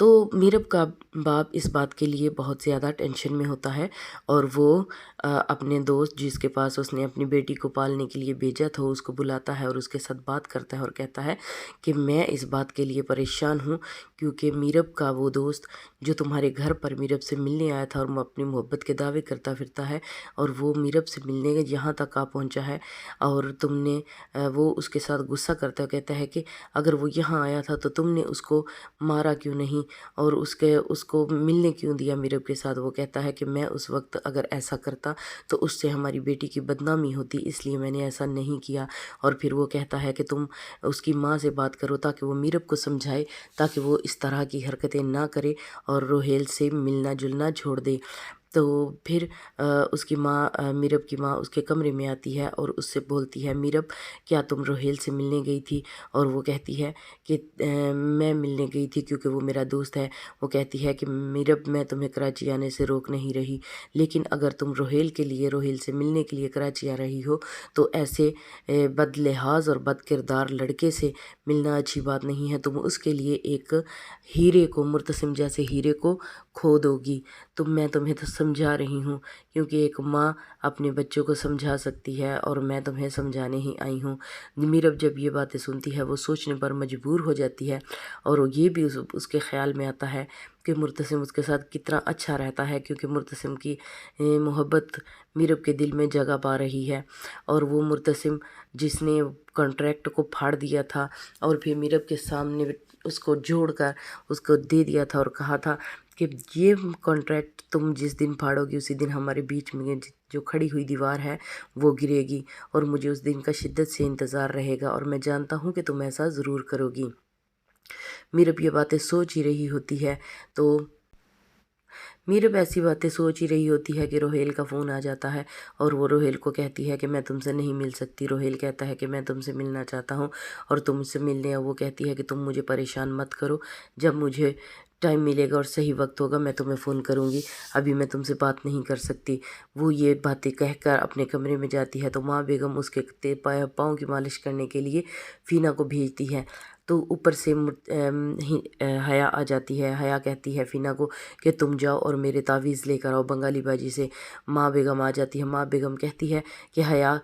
تو میرب کا باپ اس بات کے لیے بہت زیادہ ٹینشن میں ہوتا ہے، اور وہ اپنے دوست جس کے پاس اس نے اپنی بیٹی کو پالنے کے لیے بھیجا تھا اس کو بلاتا ہے اور اس کے ساتھ بات کرتا ہے اور کہتا ہے کہ میں اس بات کے لیے پریشان ہوں کیونکہ میرب کا وہ دوست جو تمہارے گھر پر میرب سے ملنے آیا تھا اور وہ اپنی محبت کے دعوے کرتا پھرتا ہے، اور وہ میرب سے ملنے یہاں تک آ پہنچا ہے، اور تم نے وہ اس کے ساتھ غصہ کرتا ہے، کہتا ہے کہ اگر وہ یہاں آیا تھا تو تم نے اس کو مارا کیوں نہیں اور اس کو ملنے کیوں دیا میرب کے ساتھ۔ وہ کہتا ہے کہ میں اس وقت اگر ایسا کرتا تو اس سے ہماری بیٹی کی بدنامی ہوتی، اس لیے میں نے ایسا نہیں کیا۔ اور پھر وہ کہتا ہے کہ تم اس کی ماں سے بات کرو تاکہ وہ میرب کو سمجھائے، تاکہ وہ اس طرح کی حرکتیں نہ کرے اور روہیل سے ملنا جلنا چھوڑ دے۔ تو پھر اس کی ماں میرب کی ماں اس کے کمرے میں آتی ہے اور اس سے بولتی ہے، میرب کیا تم روہیل سے ملنے گئی تھی؟ اور وہ کہتی ہے کہ میں ملنے گئی تھی کیونکہ وہ میرا دوست ہے۔ وہ کہتی ہے کہ میرب میں تمہیں کراچی آنے سے روک نہیں رہی، لیکن اگر تم روہیل سے ملنے کے لیے کراچی آ رہی ہو تو ایسے بد لحاظ اور بد کردار لڑکے سے ملنا اچھی بات نہیں ہے۔ تم اس کے لیے ایک ہیرے کو، مرتسم جیسے ہیرے کو کھو دو گی۔ تو میں تمہیں تو سمجھا رہی ہوں کیونکہ ایک ماں اپنے بچوں کو سمجھا سکتی ہے اور میں تمہیں سمجھانے ہی آئی ہوں۔ میرب جب یہ باتیں سنتی ہے وہ سوچنے پر مجبور ہو جاتی ہے، اور یہ بھی اس کے خیال میں آتا ہے کہ مرتسم اس کے ساتھ کتنا اچھا رہتا ہے، کیونکہ مرتسم کی محبت میرب کے دل میں جگہ پا رہی ہے، اور وہ مرتسم جس نے کانٹریکٹ کو پھاڑ دیا تھا اور پھر میرب کے سامنے اس کو جوڑ کر اس کو دے دیا تھا اور کہا تھا کہ یہ کانٹریکٹ تم جس دن پھاڑو گی اسی دن ہمارے بیچ میں جو کھڑی ہوئی دیوار ہے وہ گرے گی، اور مجھے اس دن کا شدت سے انتظار رہے گا، اور میں جانتا ہوں کہ تم ایسا ضرور کرو گی۔ میرب یہ باتیں سوچ ہی رہی ہوتی ہے تو میرب ایسی باتیں سوچ ہی رہی ہوتی ہے کہ روہیل کا فون آ جاتا ہے، اور وہ روہیل کو کہتی ہے کہ میں تم سے نہیں مل سکتی۔ روہیل کہتا ہے کہ میں تم سے ملنا چاہتا ہوں اور تم سے ملنے، وہ کہتی ہے کہ تم مجھے پریشان مت کرو، جب مجھے ٹائم ملے گا اور صحیح وقت ہوگا میں تمہیں فون کروں گی، ابھی میں تم سے بات نہیں کر سکتی۔ وہ یہ باتیں کہہ کر اپنے کمرے میں جاتی ہے تو ماں بیگم اس کے پاؤں کی مالش کرنے کے لیے فینا کو بھیجتی ہے، تو اوپر سے حیا آ جاتی ہے۔ حیا کہتی ہے فینا کو کہ تم جاؤ اور میرے تعویذ لے کر آؤ بنگالی باجی سے۔ ماں بیگم آ جاتی ہے۔ ماں بیگم کہتی ہے کہ حیا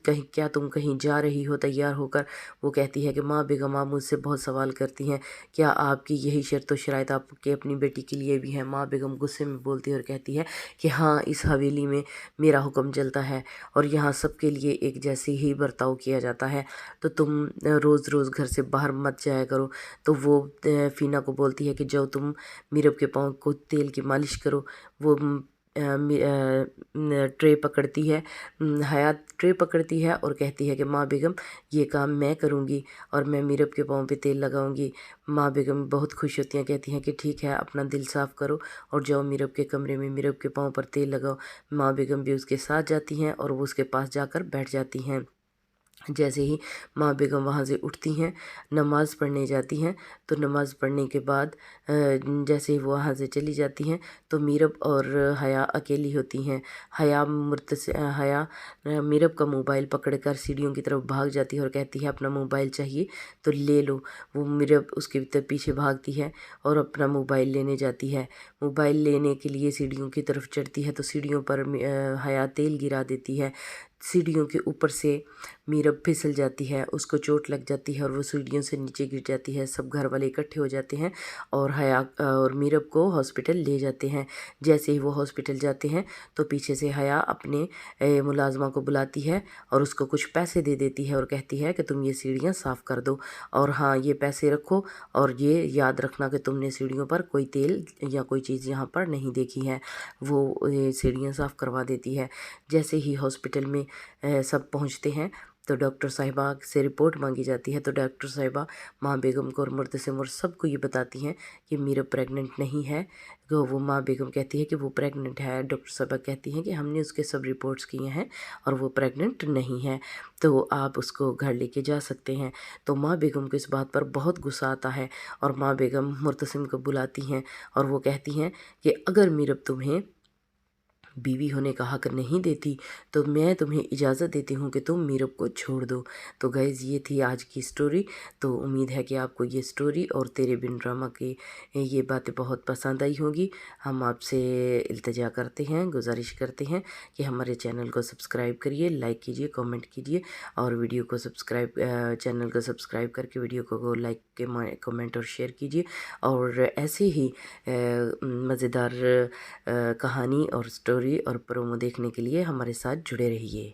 کیا تم کہیں جا رہی ہو تیار ہو کر؟ وہ کہتی ہے کہ ماں بیگم آپ مجھ سے بہت سوال کرتی ہیں، کیا آپ کی یہی شرط و شرائط آپ کے اپنی بیٹی کے لیے بھی ہیں؟ ماں بیگم غصے میں بولتی ہے اور کہتی ہے کہ ہاں، اس حویلی میں میرا حکم چلتا ہے اور یہاں سب کے لیے ایک جیسے ہی برتاؤ کیا جاتا ہے، تو تم روز روز گھر سے باہر مت جایا کرو۔ تو وہ فینا کو بولتی ہے کہ جاؤ تم میرب کے پاؤں کو تیل کی مالش کرو۔ وہ ٹرے پکڑتی ہے، حیات ٹرے پکڑتی ہے اور کہتی ہے کہ ماں بیگم یہ کام میں کروں گی اور میں میرب کے پاؤں پہ تیل لگاؤں گی۔ ماں بیگم بہت خوش ہوتی ہیں، کہتی ہیں کہ ٹھیک ہے، اپنا دل صاف کرو اور جاؤ میرب کے کمرے میں میرب کے پاؤں پر تیل لگاؤ۔ ماں بیگم بھی اس کے ساتھ جاتی ہیں اور وہ اس کے پاس جا کر بیٹھ جاتی ہیں۔ جیسے ہی ماں بیگم وہاں سے اٹھتی ہیں، نماز پڑھنے جاتی ہیں، تو نماز پڑھنے کے بعد جیسے ہی وہ وہاں سے چلی جاتی ہیں تو میرب اور حیا اکیلی ہوتی ہیں۔ حیا میرب کا موبائل پکڑ کر سیڑھیوں کی طرف بھاگ جاتی ہے اور کہتی ہے اپنا موبائل چاہیے تو لے لو۔ وہ میرب اس کے پیچھے بھاگتی ہے اور اپنا موبائل لینے جاتی ہے۔ موبائل لینے کے لیے سیڑھیوں کی طرف چڑھتی ہے تو سیڑھیوں پر حیا تیل گرا دیتی ہے۔ سیڑھیوں کے اوپر سے میرب پھسل جاتی ہے، اس کو چوٹ لگ جاتی ہے اور وہ سیڑھیوں سے نیچے گر جاتی ہے۔ سب گھر والے اکٹھے ہو جاتے ہیں اور حیا اور میرب کو ہاسپٹل لے جاتے ہیں۔ جیسے ہی وہ ہاسپٹل جاتے ہیں تو پیچھے سے حیا اپنے ملازمہ کو بلاتی ہے اور اس کو کچھ پیسے دے دیتی ہے اور کہتی ہے کہ تم یہ سیڑھیاں صاف کر دو، اور ہاں یہ پیسے رکھو اور یہ یاد رکھنا کہ تم نے سیڑھیوں پر کوئی تیل یا کوئی چیز یہاں پر نہیں دیکھی ہے۔ وہ سیڑھیاں صاف کروا دیتی ہے۔ جیسے ہی ہاسپٹل میں سب پہنچتے ہیں تو ڈاکٹر صاحبہ سے رپورٹ مانگی جاتی ہے، تو ڈاکٹر صاحبہ ماں بیگم کو اور مرتسم اور سب کو یہ بتاتی ہیں کہ میرب پریگننٹ نہیں ہے۔ تو وہ ماں بیگم کہتی ہے کہ وہ پریگننٹ ہے، ڈاکٹر صاحبہ کہتی ہیں کہ ہم نے اس کے سب رپورٹس کیے ہیں اور وہ پریگننٹ نہیں ہے، تو آپ اس کو گھر لے کے جا سکتے ہیں۔ تو ماں بیگم کو اس بات پر بہت غصہ آتا ہے اور ماں بیگم مرتسم کو بلاتی ہیں اور وہ کہتی ہیں کہ اگر میرب تمہیں بیوی ہونے کا حق نہیں دیتی، تو میں تمہیں اجازت دیتی ہوں کہ تم میرب کو چھوڑ دو۔ تو گائز یہ تھی آج کی سٹوری۔ تو امید ہے کہ آپ کو یہ سٹوری اور تیرے بن ڈرامہ کی یہ باتیں بہت پسند آئی ہوں گی۔ ہم آپ سے التجا کرتے ہیں، گزارش کرتے ہیں کہ ہمارے چینل کو سبسکرائب کریے، لائک کیجیے، کامنٹ کیجیے، اور ویڈیو کو چینل کو سبسکرائب کر کے ویڈیو کو لائک کے کامنٹ اور شیئر کیجیے، اور ایسے ہی مزیدار کہانی اور سٹوری اور پرومو دیکھنے کے لیے ہمارے ساتھ جڑے رہیے۔